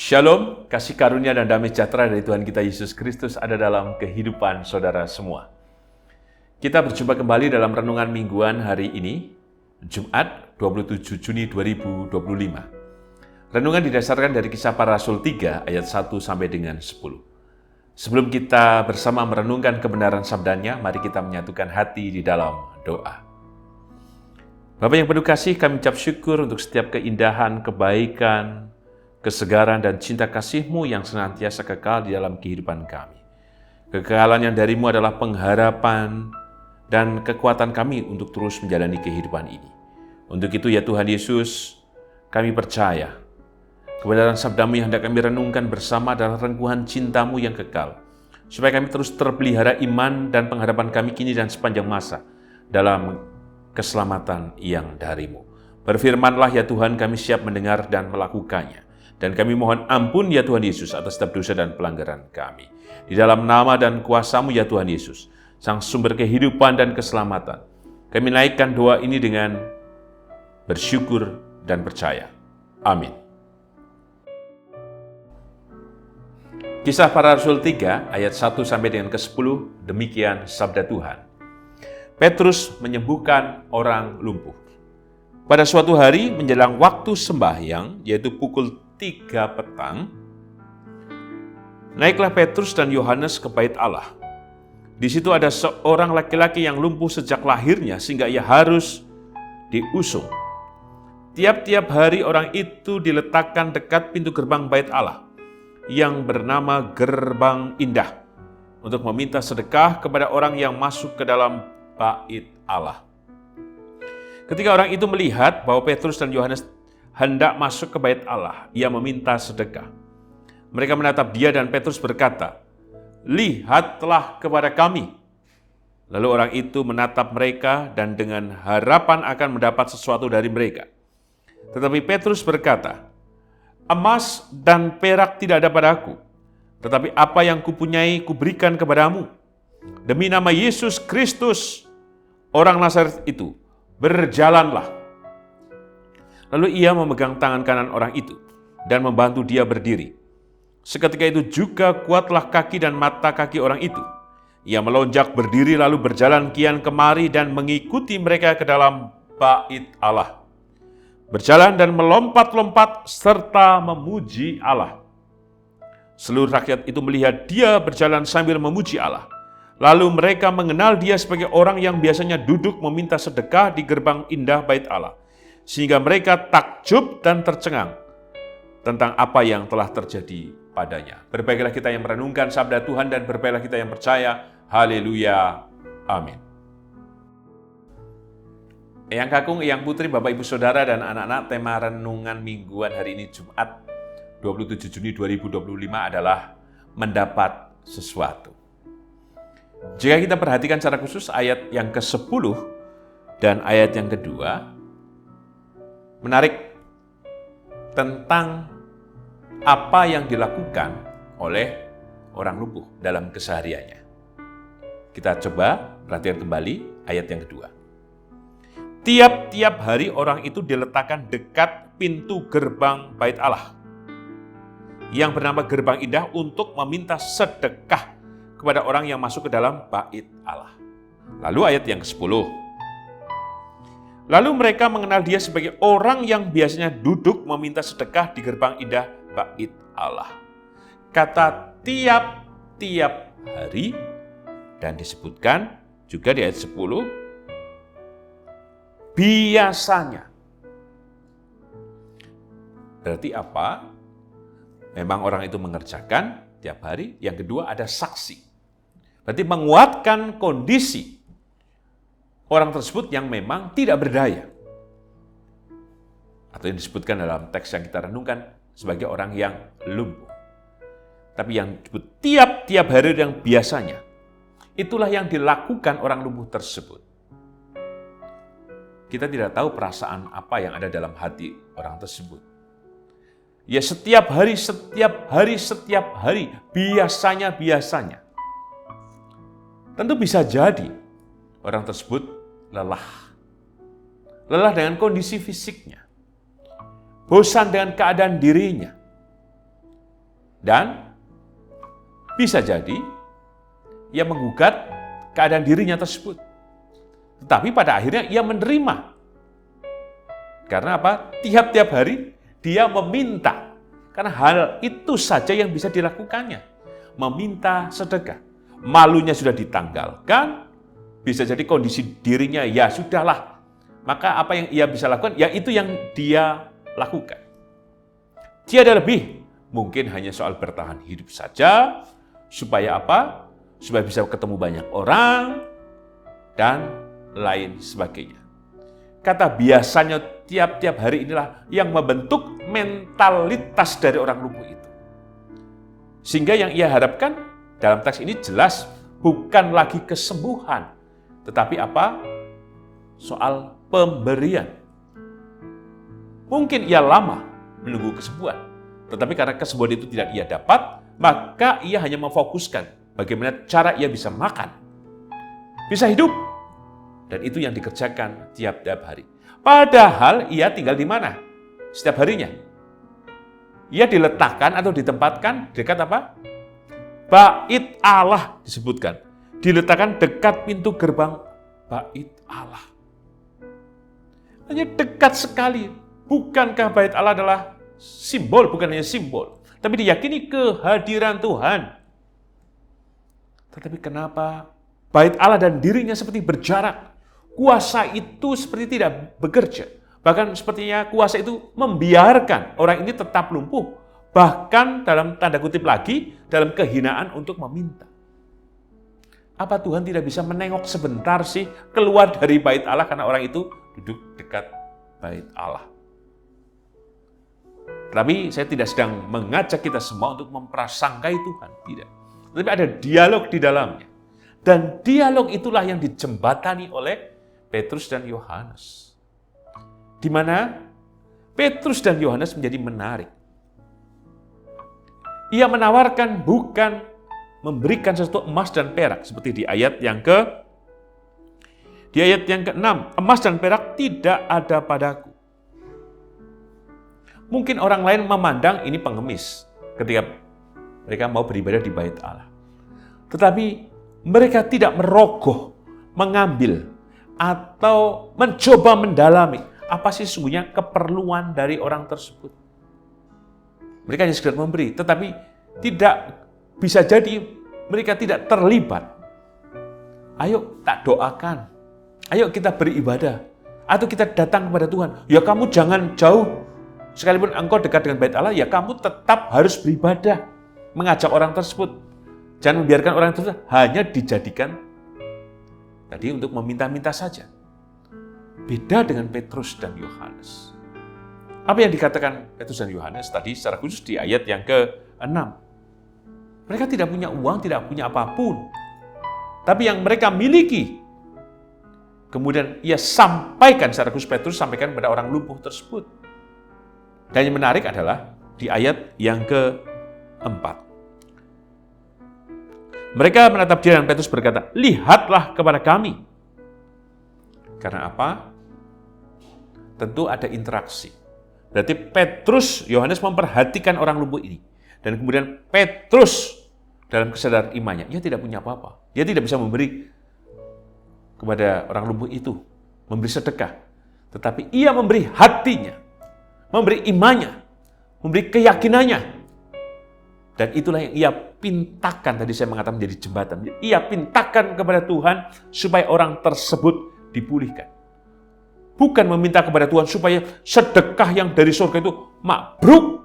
Shalom, kasih karunia dan damai sejahtera dari Tuhan kita Yesus Kristus ada dalam kehidupan saudara semua. Kita berjumpa kembali dalam renungan mingguan hari ini, Jumat 27 Juni 2025. Renungan didasarkan dari Kisah Para Rasul 3 ayat 1 sampai dengan 10. Sebelum kita bersama merenungkan kebenaran sabdanya, mari kita menyatukan hati di dalam doa. Bapa yang penuh kasih, kami ucap syukur untuk setiap keindahan, kebaikan, kesegaran dan cinta kasih-Mu yang senantiasa kekal di dalam kehidupan kami. Kekekalan yang dari-Mu adalah pengharapan dan kekuatan kami untuk terus menjalani kehidupan ini. Untuk itu ya Tuhan Yesus, kami percaya kebenaran sabda-Mu yang hendak kami renungkan bersama adalah rengkuhan cinta-Mu yang kekal, supaya kami terus terpelihara iman dan pengharapan kami kini dan sepanjang masa dalam keselamatan yang dari-Mu. Berfirmanlah ya Tuhan, kami siap mendengar dan melakukannya. Dan kami mohon ampun ya Tuhan Yesus atas setiap dosa dan pelanggaran kami. Di dalam nama dan kuasa-Mu ya Tuhan Yesus, Sang sumber kehidupan dan keselamatan, kami naikkan doa ini dengan bersyukur dan percaya. Amin. Kisah Para Rasul 3 ayat 1 sampai dengan ke-10, demikian sabda Tuhan. Petrus menyembuhkan orang lumpuh. Pada suatu hari menjelang waktu sembahyang, yaitu pukul 3 petang, naiklah Petrus dan Yohanes ke bait Allah. Di situ ada seorang laki-laki yang lumpuh sejak lahirnya sehingga ia harus diusung. Tiap-tiap hari orang itu diletakkan dekat pintu gerbang bait Allah yang bernama Gerbang Indah untuk meminta sedekah kepada orang yang masuk ke dalam bait Allah. Ketika orang itu melihat bahwa Petrus dan Yohanes hendak masuk ke bait Allah, ia meminta sedekah. Mereka menatap dia dan Petrus berkata, "Lihatlah kepada kami." Lalu orang itu menatap mereka dan dengan harapan akan mendapat sesuatu dari mereka. Tetapi Petrus berkata, "Emas dan perak tidak ada padaku, tetapi apa yang kupunyai kuberikan kepadamu. Demi nama Yesus Kristus, orang Nazaret itu, berjalanlah." Lalu ia memegang tangan kanan orang itu dan membantu dia berdiri. Seketika itu juga kuatlah kaki dan mata kaki orang itu. Ia melonjak berdiri lalu berjalan kian kemari dan mengikuti mereka ke dalam bait Allah. Berjalan dan melompat-lompat serta memuji Allah. Seluruh rakyat itu melihat dia berjalan sambil memuji Allah. Lalu mereka mengenal dia sebagai orang yang biasanya duduk meminta sedekah di gerbang indah bait Allah. Sehingga mereka takjub dan tercengang tentang apa yang telah terjadi padanya. Berbahagialah kita yang merenungkan sabda Tuhan dan berbahagialah kita yang percaya. Haleluya. Amin. Eyang Kakung, Eyang Putri, Bapak Ibu Saudara dan anak-anak, tema renungan mingguan hari ini Jumat 27 Juni 2025 adalah mendapat sesuatu. Jika kita perhatikan secara khusus ayat yang ke-10 dan ayat yang kedua, menarik tentang apa yang dilakukan oleh orang lumpuh dalam kesehariannya. Kita coba perhatikan kembali ayat yang kedua. Tiap-tiap hari orang itu diletakkan dekat pintu gerbang bait Allah yang bernama Gerbang Indah untuk meminta sedekah kepada orang yang masuk ke dalam bait Allah. Lalu ayat yang ke-10. Lalu mereka mengenal dia sebagai orang yang biasanya duduk meminta sedekah di gerbang indah bait Allah. Kata tiap-tiap hari, dan disebutkan juga di ayat 10, biasanya. Berarti apa? Memang orang itu mengerjakan tiap hari. Yang kedua ada saksi. Berarti menguatkan kondisi orang tersebut yang memang tidak berdaya. Atau yang disebutkan dalam teks yang kita renungkan sebagai orang yang lumpuh. Tapi yang disebut tiap-tiap hari yang biasanya, itulah yang dilakukan orang lumpuh tersebut. Kita tidak tahu perasaan apa yang ada dalam hati orang tersebut. Ya setiap hari, biasanya. Tentu bisa jadi orang tersebut lelah. Lelah dengan kondisi fisiknya. Bosan dengan keadaan dirinya. Dan bisa jadi ia menggugat keadaan dirinya tersebut. Tetapi pada akhirnya ia menerima. Karena apa? Tiap-tiap hari dia meminta. Karena hal itu saja yang bisa dilakukannya. Meminta sedekah. Malunya sudah ditanggalkan. Bisa jadi kondisi dirinya, ya sudahlah. Maka apa yang ia bisa lakukan, ya itu yang dia lakukan. Tiada lebih. Mungkin hanya soal bertahan hidup saja. Supaya apa? Supaya bisa ketemu banyak orang. Dan lain sebagainya. Kata biasanya tiap-tiap hari inilah yang membentuk mentalitas dari orang lumpuh itu. Sehingga yang ia harapkan dalam teks ini jelas bukan lagi kesembuhan. Tetapi apa? Soal pemberian. Mungkin ia lama menunggu kesembuhan. Tetapi karena kesembuhan itu tidak ia dapat, maka ia hanya memfokuskan bagaimana cara ia bisa makan, bisa hidup. Dan itu yang dikerjakan tiap-tiap hari. Padahal ia tinggal di mana? Setiap harinya. Ia diletakkan atau ditempatkan dekat apa? Bait Allah disebutkan. Diletakkan dekat pintu gerbang Bait Allah. Hanya dekat sekali. Bukankah Bait Allah adalah simbol, bukan hanya simbol. Tapi diyakini kehadiran Tuhan. Tetapi kenapa Bait Allah dan dirinya seperti berjarak? Kuasa itu seperti tidak bekerja. Bahkan sepertinya kuasa itu membiarkan orang ini tetap lumpuh. Bahkan dalam tanda kutip lagi, dalam kehinaan untuk meminta. Apa Tuhan tidak bisa menengok sebentar sih keluar dari Bait Allah karena orang itu duduk dekat Bait Allah? Tapi saya tidak sedang mengajak kita semua untuk memprasangkai Tuhan. Tidak. Tapi ada dialog di dalamnya. Dan dialog itulah yang dijembatani oleh Petrus dan Yohanes. Di mana Petrus dan Yohanes menjadi menarik. Ia menawarkan bukan memberikan sesuatu emas dan perak seperti di ayat yang ke-6, emas dan perak tidak ada padaku. Mungkin orang lain memandang ini pengemis ketika mereka mau beribadah di Bait Allah. Tetapi mereka tidak merogoh, mengambil atau mencoba mendalami apa sih sesungguhnya keperluan dari orang tersebut. Mereka hanya sekedar memberi, tetapi tidak bisa jadi mereka tidak terlibat. Ayo tak doakan, ayo kita beribadah, atau kita datang kepada Tuhan. Ya kamu jangan jauh, sekalipun engkau dekat dengan Bait Allah, ya kamu tetap harus beribadah, mengajak orang tersebut. Jangan membiarkan orang tersebut hanya dijadikan tadi untuk meminta-minta saja. Beda dengan Petrus dan Yohanes. Apa yang dikatakan Petrus dan Yohanes tadi secara khusus di ayat yang ke-6. Mereka tidak punya uang, tidak punya apapun. Tapi yang mereka miliki, kemudian ia sampaikan secara khusus, Petrus sampaikan kepada orang lumpuh tersebut. Dan yang menarik adalah di ayat yang ke-4. Mereka menatap dia dan Petrus berkata, lihatlah kepada kami. Karena apa? Tentu ada interaksi. Berarti Petrus, Yohanes memperhatikan orang lumpuh ini. Dan kemudian Petrus dalam kesadaran imannya, ia tidak punya apa-apa. Dia tidak bisa memberi kepada orang lumpuh itu, memberi sedekah. Tetapi ia memberi hatinya, memberi imannya, memberi keyakinannya. Dan itulah yang ia pintakan, tadi saya mengatakan menjadi jembatan. Ia pintakan kepada Tuhan supaya orang tersebut dipulihkan. Bukan meminta kepada Tuhan supaya sedekah yang dari surga itu mabruk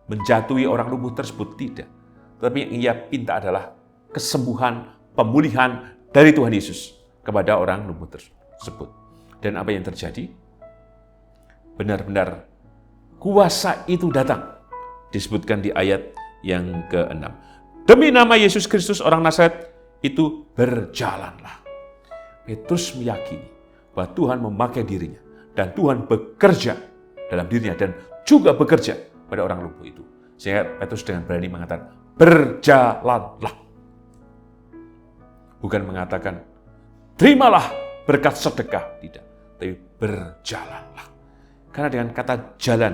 menjatuhi orang lumpuh tersebut, tidak. Tapi yang ia pinta adalah kesembuhan, pemulihan dari Tuhan Yesus kepada orang lumpuh tersebut. Dan apa yang terjadi? Benar-benar kuasa itu datang. Disebutkan di ayat yang ke-6. Demi nama Yesus Kristus orang Nazaret itu berjalanlah. Petrus meyakini bahwa Tuhan memakai dirinya dan Tuhan bekerja dalam dirinya dan juga bekerja pada orang lumpuh itu. Sehingga Petrus dengan berani mengatakan, berjalanlah. Bukan mengatakan, terimalah berkat sedekah. Tidak, tapi berjalanlah. Karena dengan kata jalan,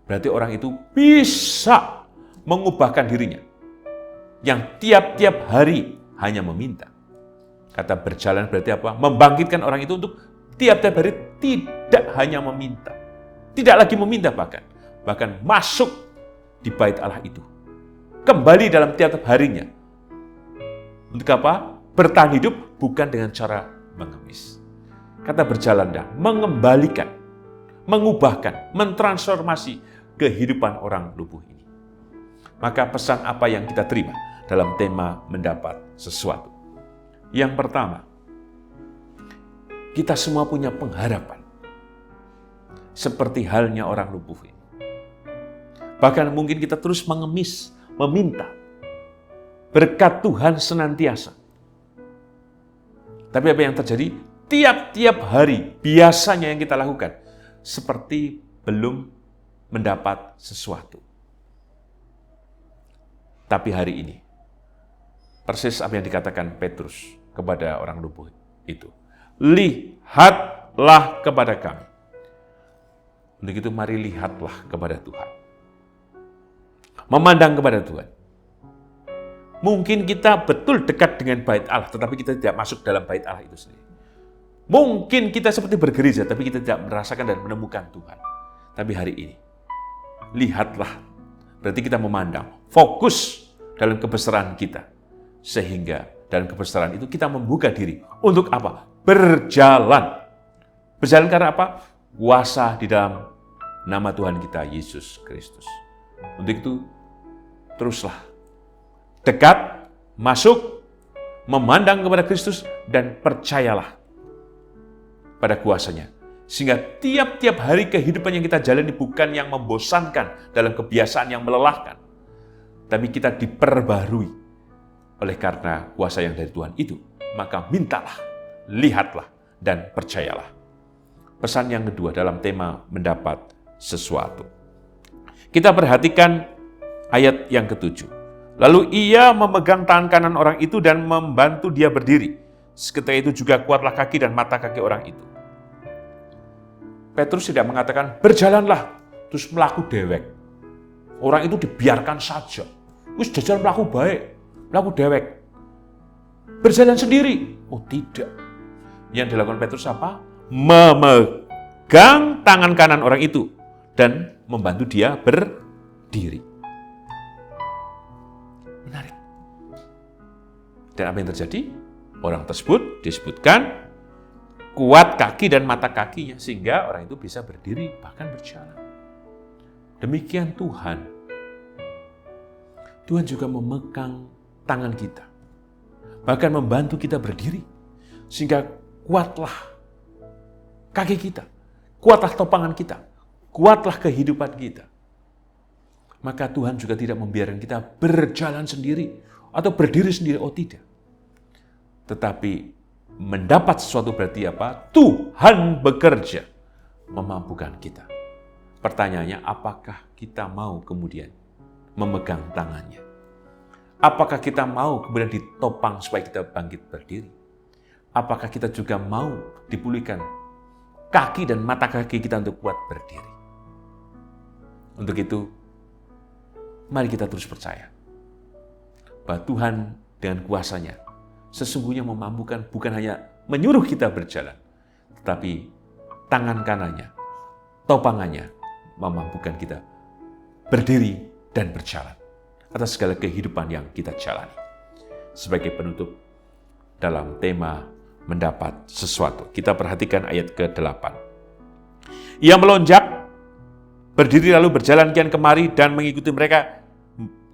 berarti orang itu bisa mengubahkan dirinya, yang tiap-tiap hari hanya meminta. Kata berjalan berarti apa? Membangkitkan orang itu untuk tiap-tiap hari tidak hanya meminta. Tidak lagi meminta bahkan masuk di bait Allah itu. Kembali dalam tiap-tiap harinya. Untuk apa? Bertahan hidup bukan dengan cara mengemis. Kata berjalan dan mengembalikan, mengubahkan, mentransformasi kehidupan orang lumpuh ini. Maka pesan apa yang kita terima dalam tema mendapat sesuatu? Yang pertama, kita semua punya pengharapan. Seperti halnya orang lumpuh ini. Bahkan mungkin kita terus mengemis, meminta berkat Tuhan senantiasa. Tapi apa yang terjadi? Tiap-tiap hari biasanya yang kita lakukan seperti belum mendapat sesuatu. Tapi hari ini, persis apa yang dikatakan Petrus kepada orang lumpuh itu. Lihatlah kepada kami. Untuk itu mari lihatlah kepada Tuhan. Memandang kepada Tuhan. Mungkin kita betul dekat dengan bait Allah, tetapi kita tidak masuk dalam bait Allah itu sendiri. Mungkin kita seperti bergereja, tapi kita tidak merasakan dan menemukan Tuhan. Tapi hari ini, lihatlah. Berarti kita memandang, fokus dalam kebesaran kita. Sehingga dalam kebesaran itu kita membuka diri. Untuk apa? Berjalan. Berjalan karena apa? Kuasa di dalam nama Tuhan kita, Yesus Kristus. Untuk itu, teruslah. Dekat, masuk, memandang kepada Kristus, dan percayalah pada kuasanya. Sehingga tiap-tiap hari kehidupan yang kita jalani bukan yang membosankan dalam kebiasaan yang melelahkan. Tapi kita diperbarui oleh karena kuasa yang dari Tuhan itu. Maka mintalah, lihatlah, dan percayalah. Pesan yang kedua dalam tema mendapat sesuatu. Kita perhatikan ayat yang ke-7. Lalu ia memegang tangan kanan orang itu dan membantu dia berdiri. Seketika itu juga kuatlah kaki dan mata kaki orang itu. Petrus tidak mengatakan, berjalanlah, terus melaku dewek. Orang itu dibiarkan saja. Wis jajal melaku baik, melaku dewek. Berjalan sendiri. Oh tidak. Yang dilakukan Petrus apa? Memegang tangan kanan orang itu dan membantu dia berdiri. Menarik. Dan apa yang terjadi? Orang tersebut disebutkan kuat kaki dan mata kakinya sehingga orang itu bisa berdiri bahkan berjalan. Demikian Tuhan. Tuhan juga memegang tangan kita. Bahkan membantu kita berdiri sehingga kuatlah kaki kita, kuatlah topangan kita, kuatlah kehidupan kita. Maka Tuhan juga tidak membiarkan kita berjalan sendiri atau berdiri sendiri. Oh tidak. Tetapi mendapat sesuatu berarti apa? Tuhan bekerja memampukan kita. Pertanyaannya, apakah kita mau kemudian memegang tangannya? Apakah kita mau kemudian ditopang supaya kita bangkit berdiri? Apakah kita juga mau dipulihkan kaki dan mata kaki kita untuk kuat berdiri? Untuk itu, mari kita terus percaya bahwa Tuhan dengan kuasanya sesungguhnya memampukan bukan hanya menyuruh kita berjalan, tetapi tangan kanannya, topangannya memampukan kita berdiri dan berjalan atas segala kehidupan yang kita jalani. Sebagai penutup dalam tema mendapat sesuatu, kita perhatikan ayat ke-8. Ia melonjak, berdiri lalu berjalan kian kemari dan mengikuti mereka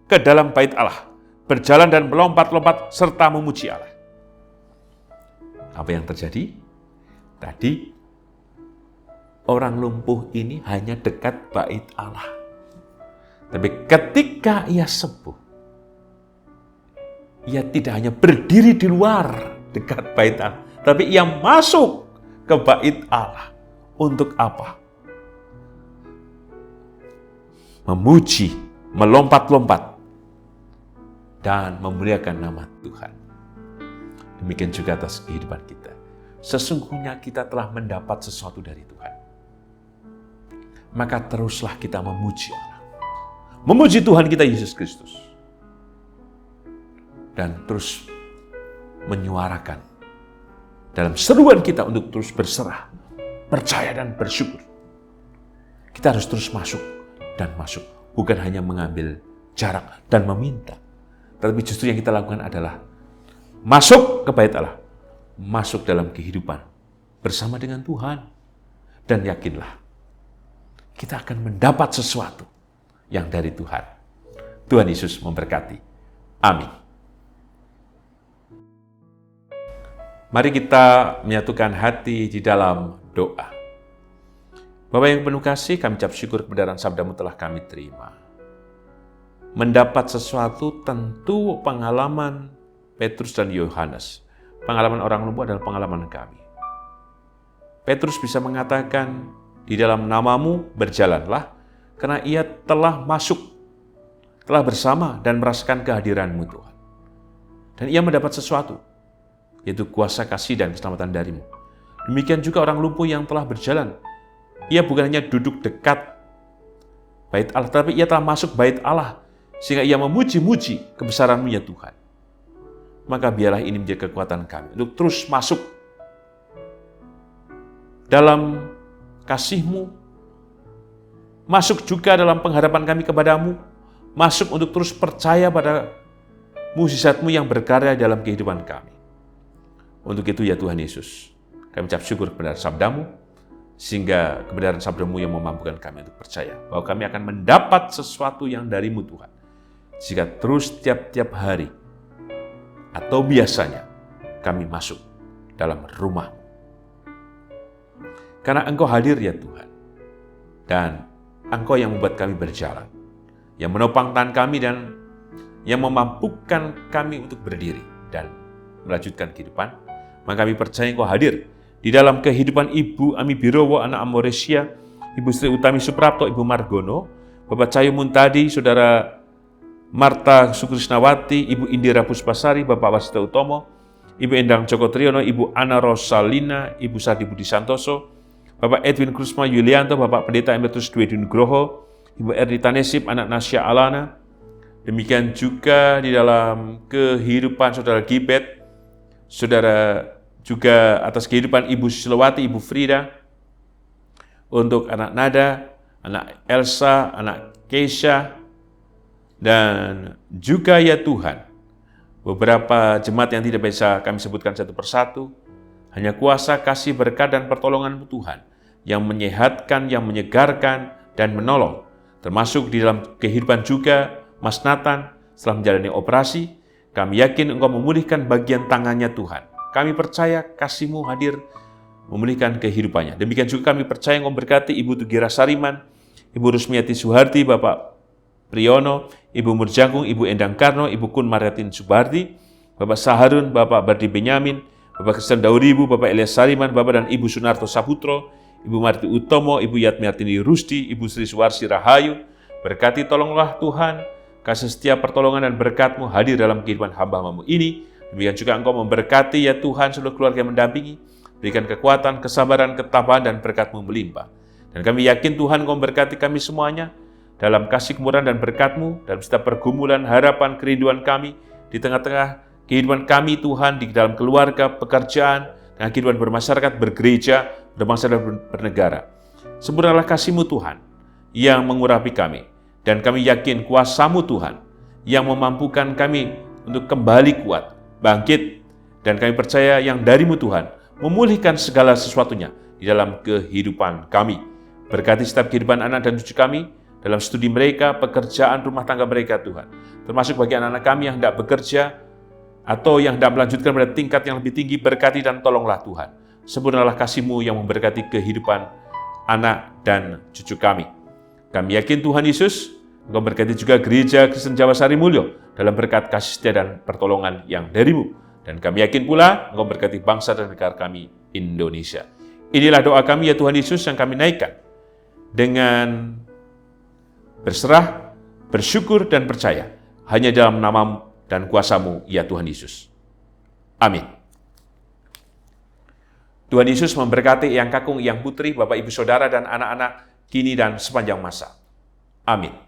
ke dalam bait Allah, berjalan dan melompat-lompat serta memuji Allah. Apa yang terjadi? Tadi orang lumpuh ini hanya dekat bait Allah. Tapi ketika ia sembuh, ia tidak hanya berdiri di luar dekat bait Allah, tapi ia masuk ke bait Allah. Untuk apa? Memuji, melompat-lompat, dan memuliakan nama Tuhan. Demikian juga atas kehidupan kita. Sesungguhnya kita telah mendapat sesuatu dari Tuhan. Maka teruslah kita memuji Allah. memuji Tuhan kita Yesus Kristus. Dan terus menyuarakan dalam seruan kita untuk terus berserah, percaya dan bersyukur. Kita harus terus masuk dan masuk. Bukan hanya mengambil jarak dan meminta. Tetapi justru yang kita lakukan adalah masuk ke bait Allah. Masuk dalam kehidupan bersama dengan Tuhan. Dan yakinlah, kita akan mendapat sesuatu yang dari Tuhan. Tuhan Yesus memberkati. Amin. Mari kita menyatukan hati di dalam doa. Bapa yang penuh kasih, kami ucap syukur kebenaran sabda-Mu telah kami terima. Mendapat sesuatu tentu pengalaman Petrus dan Yohanes. Pengalaman orang lumpuh adalah pengalaman kami. Petrus bisa mengatakan, di dalam nama-Mu berjalanlah, karena ia telah masuk, telah bersama dan merasakan kehadiran-Mu Tuhan. Dan ia mendapat sesuatu, yaitu kuasa kasih dan keselamatan dari-Mu. Demikian juga orang lumpuh yang telah berjalan. Ia bukan hanya duduk dekat bait Allah, tapi ia telah masuk bait Allah, sehingga ia memuji-muji kebesaran-Mu ya Tuhan. Maka biarlah ini menjadi kekuatan kami, untuk terus masuk dalam kasih-Mu, masuk juga dalam pengharapan kami kepada-Mu, masuk untuk terus percaya pada mukjizat-Mu yang berkarya dalam kehidupan kami. Untuk itu ya Tuhan Yesus, kami ucap syukur kebenaran sabda-Mu, sehingga kebenaran sabda-Mu yang memampukan kami untuk percaya bahwa kami akan mendapat sesuatu yang dari-Mu Tuhan. Jika terus tiap-tiap hari atau biasanya kami masuk dalam rumah-Mu. Karena Engkau hadir ya Tuhan, dan Engkau yang membuat kami berjalan, yang menopang tangan kami dan yang memampukan kami untuk berdiri dan melanjutkan kehidupan. Maka kami percaya Engkau hadir di dalam kehidupan Ibu Ami Birowo, anak Amoresia, Ibu Sri Utami Suprapto, Ibu Margono, Bapak Cahyo Muntadi, Saudara Marta Sukrisnawati, Ibu Indira Puspasari, Bapak Wasita Utomo, Ibu Endang Joko Triyono, Ibu Ana Rosalina, Ibu Sadi Budi Santoso, Bapak Edwin Krusma Yulianto, Bapak Pendeta Emeritus Dwi Nugroho, Ibu Ernita Nesip, anak Nasya Alana. Demikian juga di dalam kehidupan Saudara Gibet, Saudara juga atas kehidupan Ibu Silawati, Ibu Frida, untuk anak Nada, anak Elsa, anak Keisha, dan juga ya Tuhan, beberapa jemaat yang tidak bisa kami sebutkan satu persatu, hanya kuasa, kasih, berkat, dan pertolongan Tuhan yang menyehatkan, yang menyegarkan, dan menolong. Termasuk di dalam kehidupan juga Mas Nathan setelah menjalani operasi, kami yakin Engkau memulihkan bagian tangannya Tuhan. Kami percaya kasih-Mu hadir memulihkan kehidupannya. Demikian juga kami percaya Engkau berkati Ibu Tugira Sariman, Ibu Rusmiati Suharti, Bapak Priyono, Ibu Murjangkung, Ibu Endang Karno, Ibu Kun Mariatin Subardi, Bapak Saharun, Bapak Bardi Benyamin, Bapak Kristen Dauribu, Bapak Elias Sariman, Bapak dan Ibu Sunarto Saputro, Ibu Marti Utomo, Ibu Yatmiartini Rusdi, Ibu Sri Suwarsi Rahayu. Berkati tolonglah Tuhan, kasih setiap pertolongan dan berkat-Mu hadir dalam kehidupan hamba-Mu ini. Demikian juga Engkau memberkati ya Tuhan seluruh keluarga yang mendampingi, berikan kekuatan, kesabaran, ketabahan, dan berkat-Mu melimpah. Dan kami yakin Tuhan Engkau memberkati kami semuanya dalam kasih kemurahan dan berkat-Mu, dalam setiap pergumulan, harapan, kerinduan kami, di tengah-tengah kehidupan kami Tuhan, di dalam keluarga, pekerjaan, dan kehidupan bermasyarakat, bergereja, berbangsa dan bernegara. Sempurnalah kasih-Mu Tuhan yang mengurapi kami, dan kami yakin kuasa-Mu Tuhan yang memampukan kami untuk kembali kuat, bangkit, dan kami percaya yang dari-Mu Tuhan memulihkan segala sesuatunya di dalam kehidupan kami. Berkati setiap kehidupan anak dan cucu kami, dalam studi mereka, pekerjaan, rumah tangga mereka Tuhan. Termasuk bagi anak-anak kami yang hendak bekerja, atau yang hendak melanjutkan pada tingkat yang lebih tinggi, berkati dan tolonglah Tuhan. Sempurnalah kasih-Mu yang memberkati kehidupan anak dan cucu kami. Kami yakin Tuhan Yesus, Engkau berkati juga Gereja Kristen Jawa Sari Mulyo dalam berkat kasih setia dan pertolongan yang dari-Mu. Dan kami yakin pula Engkau berkati bangsa dan negara kami, Indonesia. Inilah doa kami ya Tuhan Yesus yang kami naikkan dengan berserah, bersyukur, dan percaya hanya dalam nama-Mu dan kuasa-Mu ya Tuhan Yesus. Amin. Tuhan Yesus memberkati Eyang Kakung, Eyang Putri, Bapak Ibu Saudara, dan anak-anak kini dan sepanjang masa. Amin.